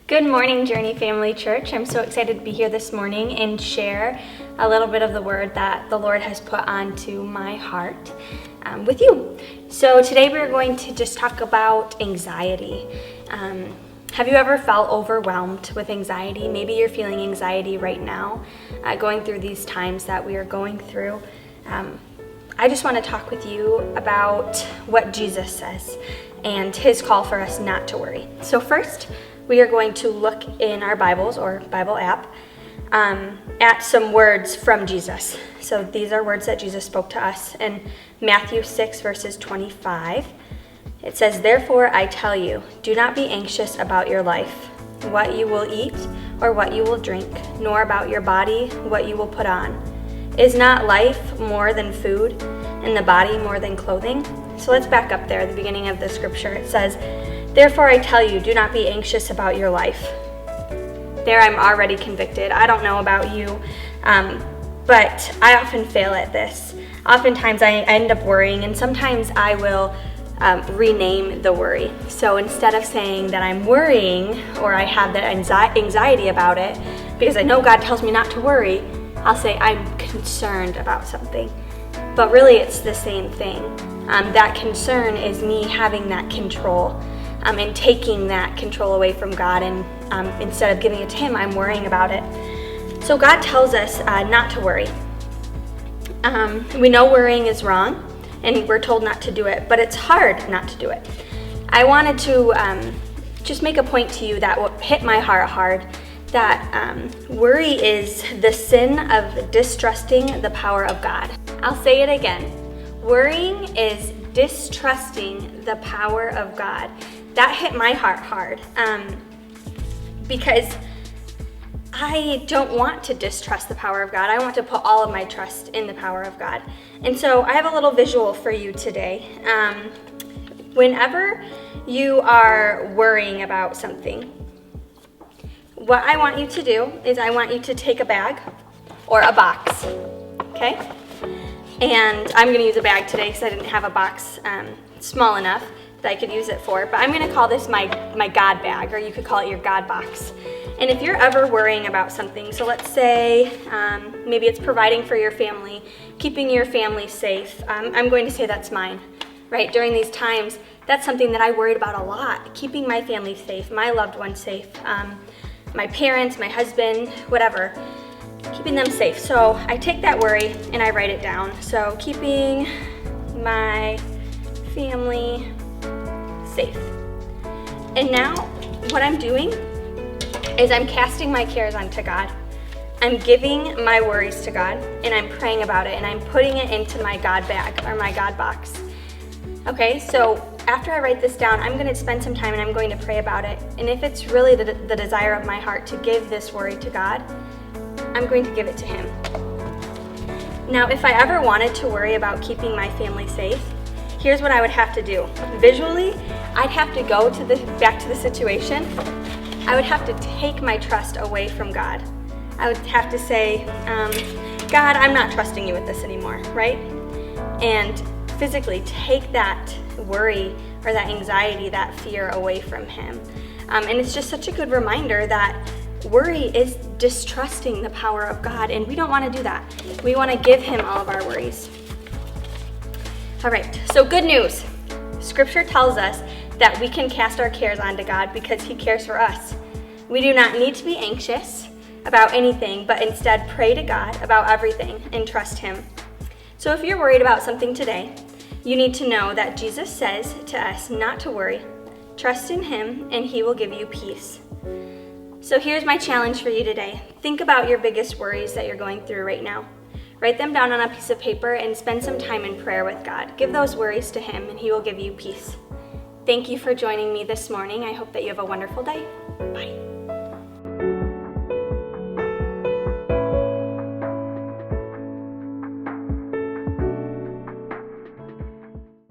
Good morning, Journey Family Church. I'm so excited to be here this morning and share a little bit of the word that the Lord has put onto my heart with you. So today we're going to just talk about anxiety. Have you ever felt overwhelmed with anxiety? Maybe you're feeling anxiety right now, going through these times that we are going through. I just want to talk with you about what Jesus says and his call for us not to worry. So first, we are going to look in our Bibles or Bible app at some words from Jesus. So these are words that Jesus spoke to us in Matthew 6 verses 25. It says, "Therefore I tell you, do not be anxious about your life, what you will eat or what you will drink, nor about your body, what you will put on. Is not life more than food, and the body more than clothing?" So let's back up there at the beginning of the scripture. It says, "Therefore I tell you, do not be anxious about your life." There I'm already convicted. I don't know about you, but I often fail at this. Oftentimes I end up worrying, and sometimes I will rename the worry. So instead of saying that I'm worrying or I have that anxiety about it, because I know God tells me not to worry, I'll say I'm concerned about something. But really it's the same thing. That concern is me having that control. And taking that control away from God, and instead of giving it to him, I'm worrying about it. So God tells us not to worry. We know worrying is wrong, and we're told not to do it, but it's hard not to do it. I wanted to just make a point to you that will hit my heart hard, that worry is the sin of distrusting the power of God. I'll say it again. Worrying is distrusting the power of God. That hit my heart hard because I don't want to distrust the power of God. I want to put all of my trust in the power of God. And so I have a little visual for you today. Whenever you are worrying about something, what I want you to do is I want you to take a bag or a box, okay? And I'm going to use a bag today because I didn't have a box small enough that I could use it for, but I'm going to call this my God bag, or you could call it your God box. And if you're ever worrying about something, so let's say maybe it's providing for your family, keeping your family safe, I'm going to say that's mine, right? During these times, that's something that I worried about a lot, keeping my family safe, my loved ones safe, my parents, my husband, whatever, keeping them safe. So I take that worry and I write it down. So keeping my family safe. And now what I'm doing is I'm casting my cares onto God. I'm giving my worries to God, and I'm praying about it, and I'm putting it into my God bag or my God box. Okay, so after I write this down, I'm going to spend some time and I'm going to pray about it. And if it's really the desire of my heart to give this worry to God, I'm going to give it to him. Now, if I ever wanted to worry about keeping my family safe, here's what I would have to do. Visually, I'd have to go back to the situation. I would have to take my trust away from God. I would have to say, God, I'm not trusting you with this anymore, right? And physically take that worry or that anxiety, that fear away from him. And it's just such a good reminder that worry is distrusting the power of God, and we don't want to do that. We want to give him all of our worries. All right, so good news. Scripture tells us that we can cast our cares onto God because he cares for us. We do not need to be anxious about anything, but instead pray to God about everything and trust him. So if you're worried about something today, you need to know that Jesus says to us not to worry. Trust in him and he will give you peace. So here's my challenge for you today. Think about your biggest worries that you're going through right now. Write them down on a piece of paper and spend some time in prayer with God. Give those worries to him and he will give you peace. Thank you for joining me this morning. I hope that you have a wonderful day. Bye.